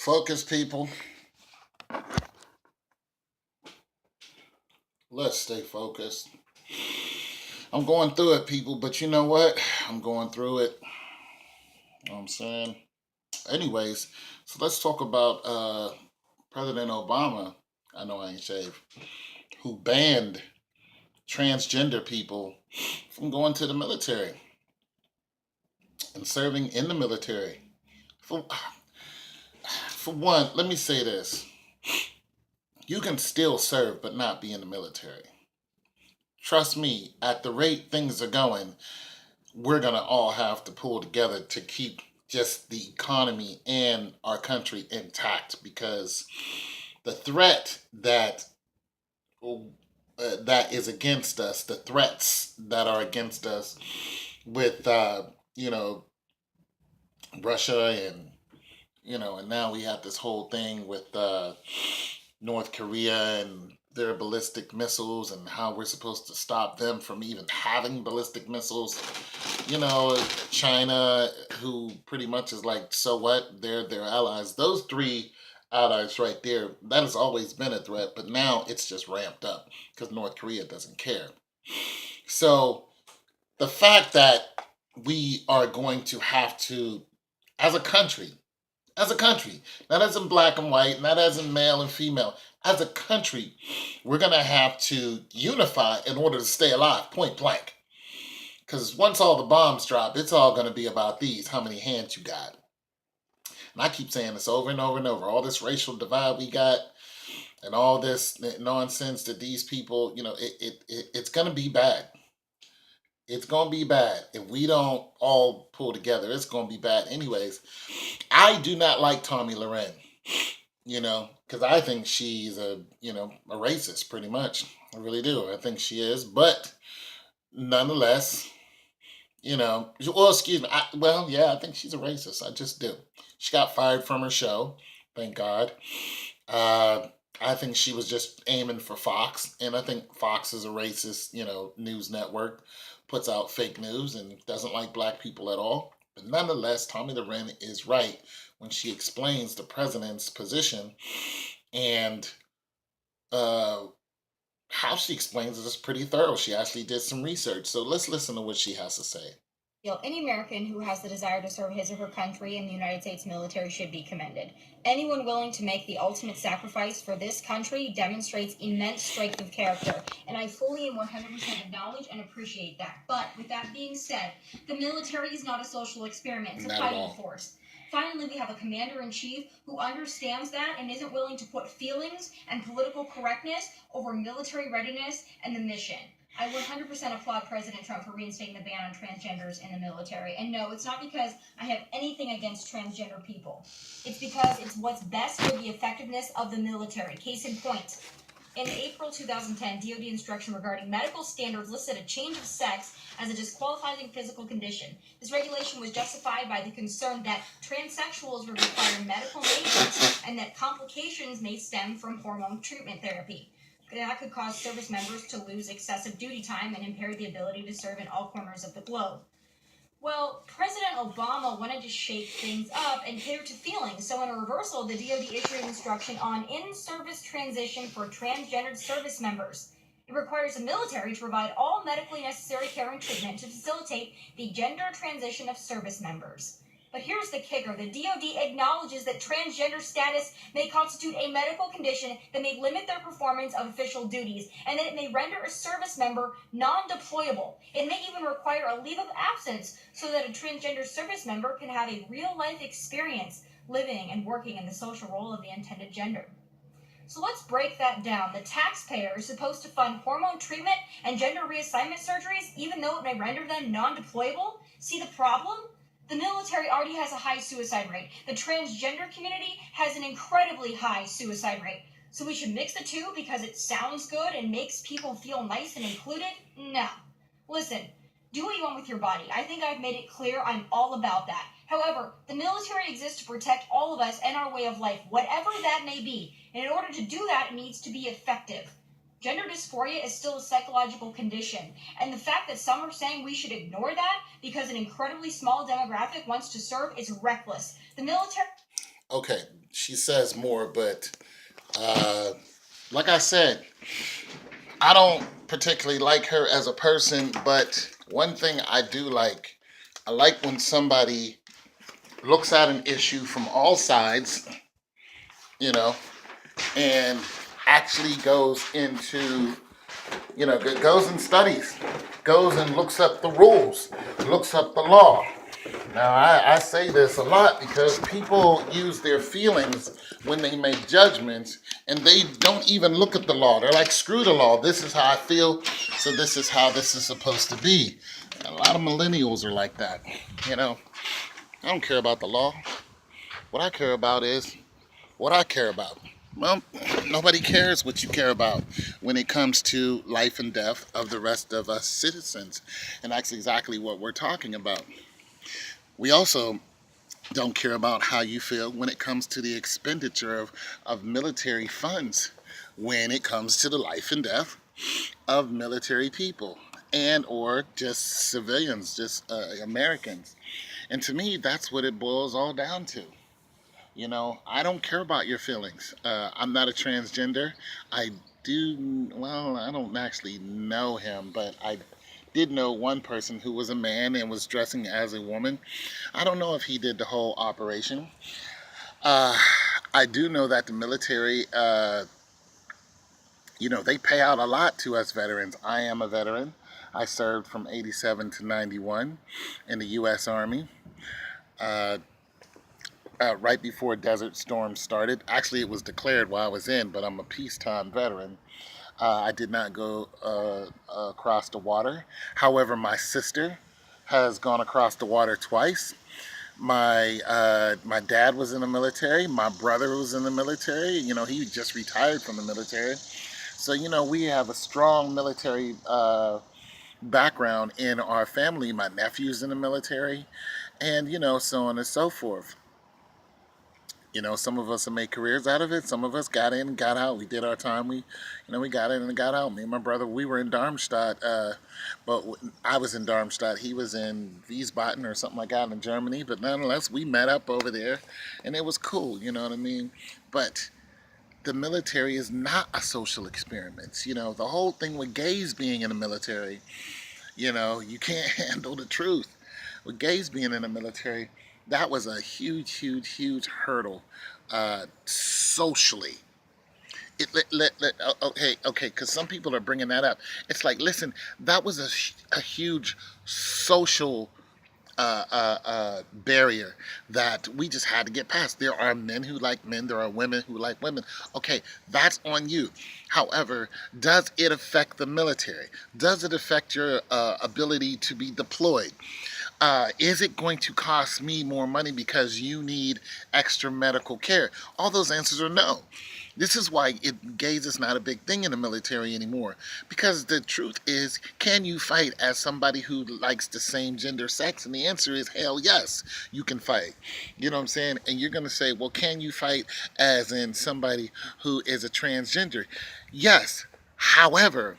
Focus, people. Let's stay focused. I'm going through it, people, but you know what? I'm going through it. You know what I'm saying? Anyways, so let's talk about President Obama. I know I ain't shaved. Who banned transgender people from going to the military and serving in the military. For, for one, let me say this. You can still serve but not be in the military. Trust me, at the rate things are going, we're going to all have to pull together to keep just the economy and our country intact because the threat that is against us, the threats that are against us with you know Russia and and now we have this whole thing with North Korea and their ballistic missiles and how we're supposed to stop them from even having ballistic missiles. You know, China, who pretty much is like, so what? They're their allies. Those three allies right there, that has always been a threat, but now it's just ramped up because North Korea doesn't care. So the fact that we are going to have to, as a country, not as in black and white, not as in male and female, as a country, we're going to have to unify in order to stay alive, point blank. Because once all the bombs drop, it's all going to be about these, how many hands you got. And I keep saying this over and over and over. All this racial divide we got and all this nonsense that these people, it's going to be bad. It's going to be bad. If we don't all pull together, it's going to be bad. Anyways, I do not like Tommy Loren, because I think she's a racist pretty much. I really do. I think she is. But nonetheless, well, excuse me. Yeah, I think she's a racist. I just do. She got fired from her show. Thank God. Uh, I think she was just aiming for Fox, and I think Fox is a racist, news network, puts out fake news and doesn't like black people at all. But nonetheless, Tommy Loren is right when she explains the president's position, and uh, how she explains it is pretty thorough. She actually did some research. So let's listen to what she has to say. Any American who has the desire to serve his or her country in the United States military should be commended. Anyone willing to make the ultimate sacrifice for this country demonstrates immense strength of character, and I fully and 100% acknowledge and appreciate that. But with that being said, the military is not a social experiment, it's a fighting force. Finally, we have a commander in chief who understands that and isn't willing to put feelings and political correctness over military readiness and the mission. I 100% applaud President Trump for reinstating the ban on transgenders in the military. And no, it's not because I have anything against transgender people. It's because it's what's best for the effectiveness of the military. Case in point, in April 2010, DoD instruction regarding medical standards listed a change of sex as a disqualifying physical condition. This regulation was justified by the concern that transsexuals would require medical maintenance and that complications may stem from hormone treatment therapy. That could cause service members to lose excessive duty time and impair the ability to serve in all corners of the globe. Well, President Obama wanted to shake things up and cater to feelings, so in a reversal, the DoD issued an instruction on in-service transition for transgendered service members. It requires the military to provide all medically necessary care and treatment to facilitate the gender transition of service members. But here's the kicker. The DoD acknowledges that transgender status may constitute a medical condition that may limit their performance of official duties, and that it may render a service member non-deployable. It may even require a leave of absence so that a transgender service member can have a real-life experience living and working in the social role of the intended gender. So let's break that down. The taxpayer is supposed to fund hormone treatment and gender reassignment surgeries, even though it may render them non-deployable? See the problem? The military already has a high suicide rate. The transgender community has an incredibly high suicide rate. So we should mix the two because it sounds good and makes people feel nice and included? No. Listen, do what you want with your body. I think I've made it clear I'm all about that. However, the military exists to protect all of us and our way of life, whatever that may be. And in order to do that, it needs to be effective. Gender dysphoria is still a psychological condition, and the fact that some are saying we should ignore that because an incredibly small demographic wants to serve is reckless. The military... Okay, she says more, but uh, like I said, I don't particularly like her as a person, but one thing I do like, I like when somebody looks at an issue from all sides, you know, and actually goes into, goes and studies, goes and looks up the rules, looks up the law. Now, I say this a lot because people use their feelings when they make judgments and they don't even look at the law. They're like, screw the law. This is how I feel, so this is how this is supposed to be. And a lot of millennials are like that. You know, I don't care about the law. What I care about is what I care about. Well, nobody cares what you care about when it comes to life and death of the rest of us citizens. And that's exactly what we're talking about. We also don't care about how you feel when it comes to the expenditure of military funds, when it comes to the life and death of military people and or just civilians, just Americans. And to me, that's what it boils all down to. I don't care about your feelings. I'm not a transgender. I well, I don't actually know him, but I did know one person who was a man and was dressing as a woman. I don't know if he did the whole operation. Uh, I do know that the military, they pay out a lot to us veterans. I am a veteran. I served from 87 to 91 in the U.S. Army. Uh, right before Desert Storm started. Actually, it was declared while I was in, but I'm a peacetime veteran. I did not go across the water. However, my sister has gone across the water twice. My dad was in the military. My brother was in the military. He just retired from the military. So we have a strong military background in our family. My nephew's in the military, and so on and so forth. Some of us have made careers out of it. Some of us got in and got out. We did our time. We got in and got out. Me and my brother, we were in Darmstadt, but I was in Darmstadt. He was in Wiesbaden or something like that in Germany. But nonetheless, we met up over there, and it was cool. You know what I mean? But the military is not a social experiment. The whole thing with gays being in the military, you can't handle the truth. With gays being in the military, that was a huge, huge, huge hurdle socially. Okay, because some people are bringing that up. It's like, listen, that was a huge social barrier that we just had to get past. There are men who like men, there are women who like women. Okay, that's on you. However, does it affect the military? Does it affect your ability to be deployed? Is it going to cost me more money because you need extra medical care? All those answers are no. This is why gays is not a big thing in the military anymore. Because the truth is, can you fight as somebody who likes the same gender sex? And the answer is hell yes, you can fight. You know what I'm saying? And you're going to say, well, can you fight as in somebody who is a transgender? Yes. However,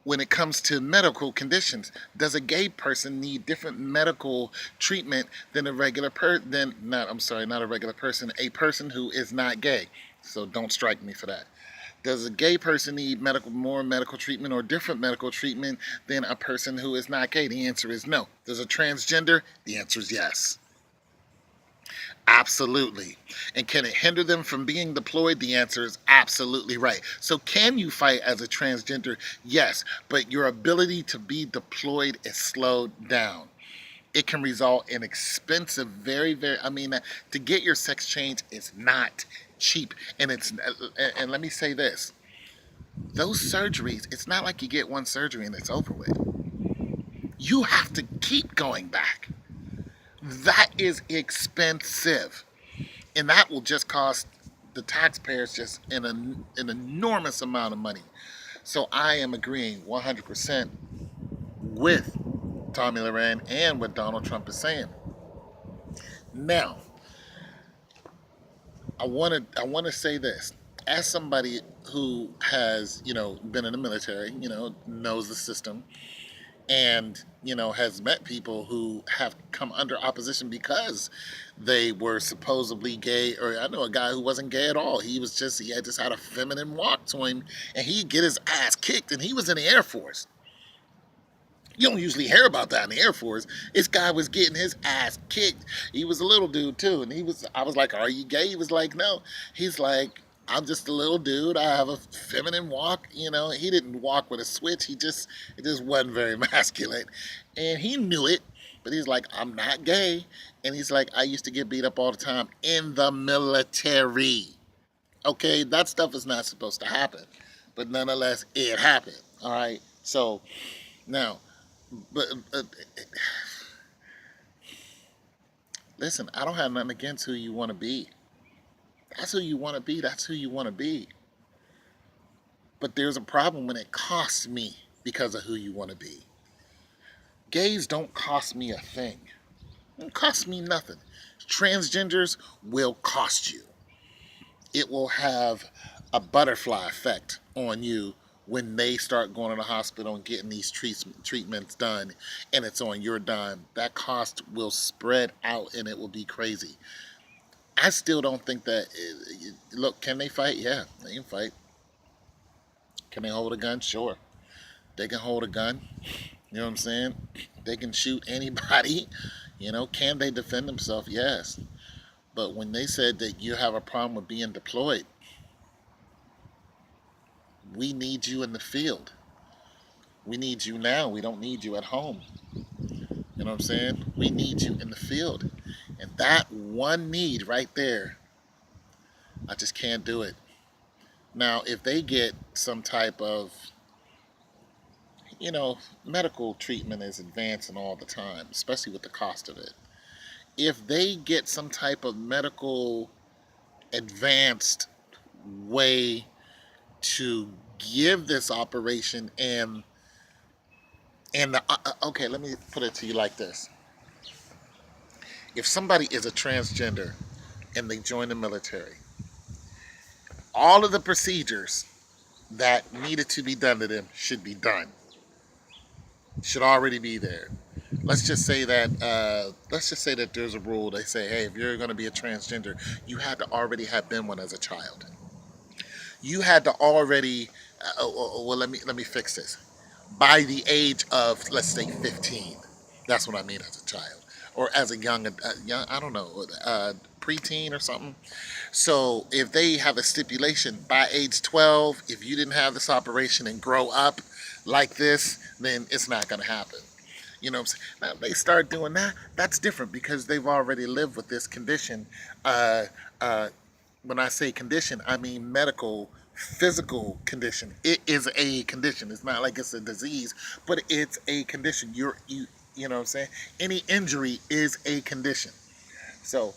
when it comes to medical conditions, does a gay person need different medical treatment than a regular than not I'm sorry, not a regular person, a person who is not gay? So don't strike me for that. Does a gay person need more medical treatment or different medical treatment than a person who is not gay? The answer is no. Does a transgender? The answer is yes. Absolutely. And can it hinder them from being deployed? The answer is absolutely right. So, can you fight as a transgender? Yes, but your ability to be deployed is slowed down. It can result in expensive, very, very, to get your sex change is not cheap. And let me say this, those surgeries, it's not like you get one surgery and it's over with. You have to keep going back. That is expensive. And that will just cost the taxpayers just an enormous amount of money. So I am agreeing 100% with Tommy Loren and what Donald Trump is saying. Now, I want to say this. As somebody who has, been in the military, knows the system, and has met people who have come under opposition because they were supposedly gay. Or I know a guy who wasn't gay at all. He had just had a feminine walk to him, and he'd get his ass kicked, and he was in the Air Force. You don't usually hear about that in the Air Force. This guy was getting his ass kicked. He was a little dude too, and I was like, "Are you gay?" He was like, "No." He's like, "I'm just a little dude. I have a feminine walk." He didn't walk with a switch. It just wasn't very masculine, and he knew it. But he's like, "I'm not gay," and he's like, "I used to get beat up all the time in the military." Okay, that stuff is not supposed to happen, but nonetheless, it happened. All right, so now but listen, I don't have nothing against who you want to be. That's who you want to be. That's who you want to be. But there's a problem when it costs me because of who you want to be. Gays don't cost me a thing. It don't cost me nothing. Transgenders will cost you. It will have a butterfly effect on you when they start going to the hospital and getting these treatments done, and it's on your dime. That cost will spread out, and it will be crazy. I still don't think that. Look, can they fight? Yeah, they can fight. Can they hold a gun? Sure, they can hold a gun. You know what I'm saying? They can shoot anybody. Can they defend themselves? Yes. But when they said that you have a problem with being deployed, we need you in the field. We need you now. We don't need you at home. You know what I'm saying? We need you in the field. And that one need right there, I just can't do it. Now, if they get some type of, medical treatment is advancing all the time, especially with the cost of it. If they get some type of medical advanced way to give this operation and okay, let me put it to you like this. If somebody is a transgender and they join the military, all of the procedures that needed to be done to them should be done. Should already be there. Let's just say that there's a rule. They say, hey, if you're going to be a transgender, you had to already have been one as a child. You had to already. Well, let me fix this. By the age of, let's say, 15. That's what I mean as a child, or as a young, I don't know, preteen or something. So if they have a stipulation by age 12, if you didn't have this operation and grow up like this, then it's not going to happen. You know what I'm saying? Now, if they start doing that, that's different because they've already lived with this condition. Uh, uh, when I say condition, I mean medical, physical condition. It is a condition. It's not like it's a disease, but it's a condition. You know what I'm saying? Any injury is a condition. So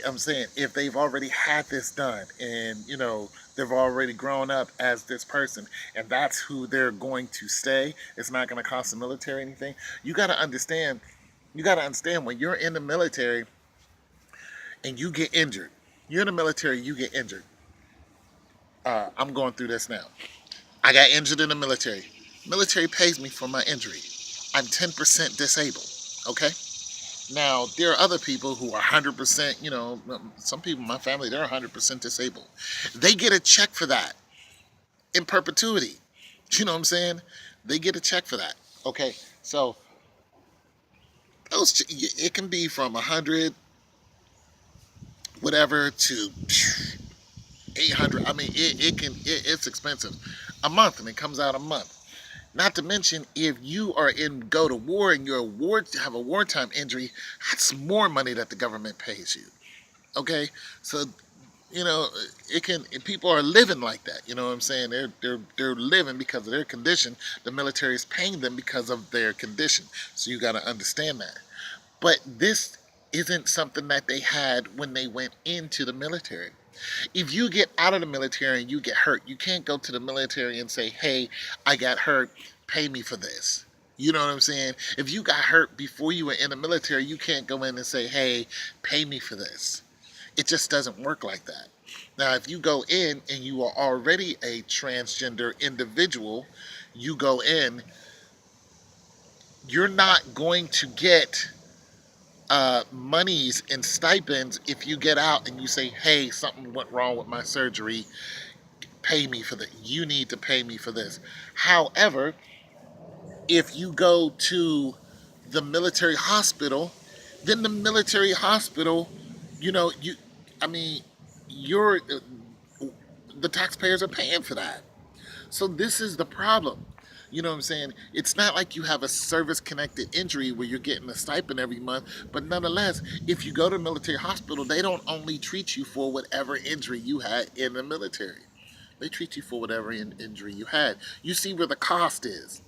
I'm saying if they've already had this done, and they've already grown up as this person, and that's who they're going to stay, it's not going to cost the military anything. You got to understand. You got to understand when you're in the military and you get injured. You're in the military, you get injured. I'm going through this now. I got injured in the military. Military pays me for my injury. I'm 10% disabled. Okay? Now, there are other people who are 100%, some people in my family, they're 100% disabled. They get a check for that in perpetuity. You know what I'm saying? They get a check for that. Okay? So, it can be from 100, whatever, to 800. I mean, it's expensive. A month, and it comes out a month. Not to mention, if you are go to war and have a wartime injury, that's more money that the government pays you. Okay, so you know it can. People are living like that. You know what I'm saying? They're living because of their condition. The military is paying them because of their condition. So you got to understand that. But this isn't something that they had when they went into the military. If you get out of the military and you get hurt, you can't go to the military and say, hey, I got hurt, pay me for this. You know what I'm saying? If you got hurt before you were in the military, you can't go in and say, hey, pay me for this. It just doesn't work like that. Now, if you go in and you are already a transgender individual, you go in, you're not going to get monies and stipends if you get out and you say, hey, something went wrong with my surgery, pay me for that. You need to pay me for this. However, if you go to the military hospital, then the military hospital, you know, I mean, you're, the taxpayers are paying for that. So this is the problem. You know what I'm saying? It's not like you have a service connected injury where you're getting a stipend every month, but nonetheless, if you go to a military hospital, they don't only treat you for whatever injury you had in the military. They treat you for whatever injury you had. You see where the cost is.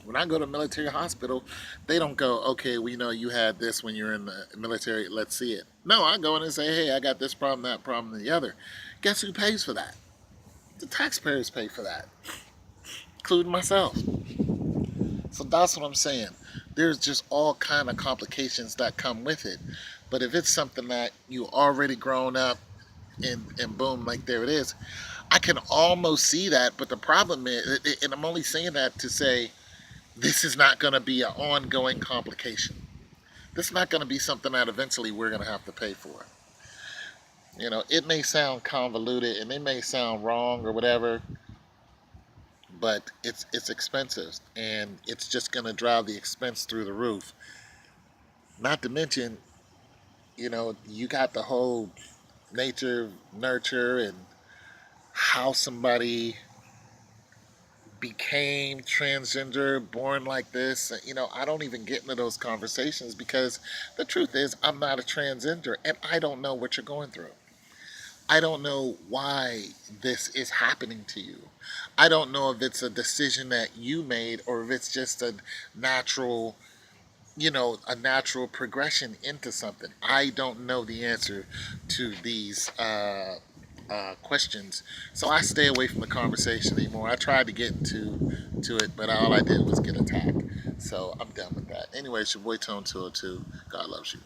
When I go to a military hospital, they don't go, okay, we know you had this when you're in the military, let's see it. No, I go in and say, hey, I got this problem, that problem, and the other. Guess who pays for that? The taxpayers pay for that, including myself. So that's what I'm saying. There's just all kind of complications that come with it. But if it's something that you already grown up and boom, like there it is, I can almost see that. But the problem is, and I'm only saying that to say this is not going to be an ongoing complication. This is not going to be something that eventually we're going to have to pay for. You know, it may sound convoluted and it may sound wrong or whatever, but it's expensive and it's just going to drive the expense through the roof. Not to mention, you know, you got the whole nature, nurture, and how somebody became transgender, born like this. You know, I don't even get into those conversations because the truth is, I'm not a transgender and I don't know what you're going through. I don't know why this is happening to you. I don't know if it's a decision that you made or if it's just a natural, you know, a natural progression into something. I don't know the answer to these questions, so I stay away from the conversation anymore. I tried to get to it, but all I did was get attacked. So I'm done with that. Anyway, it's your boy Tone 202. God loves you.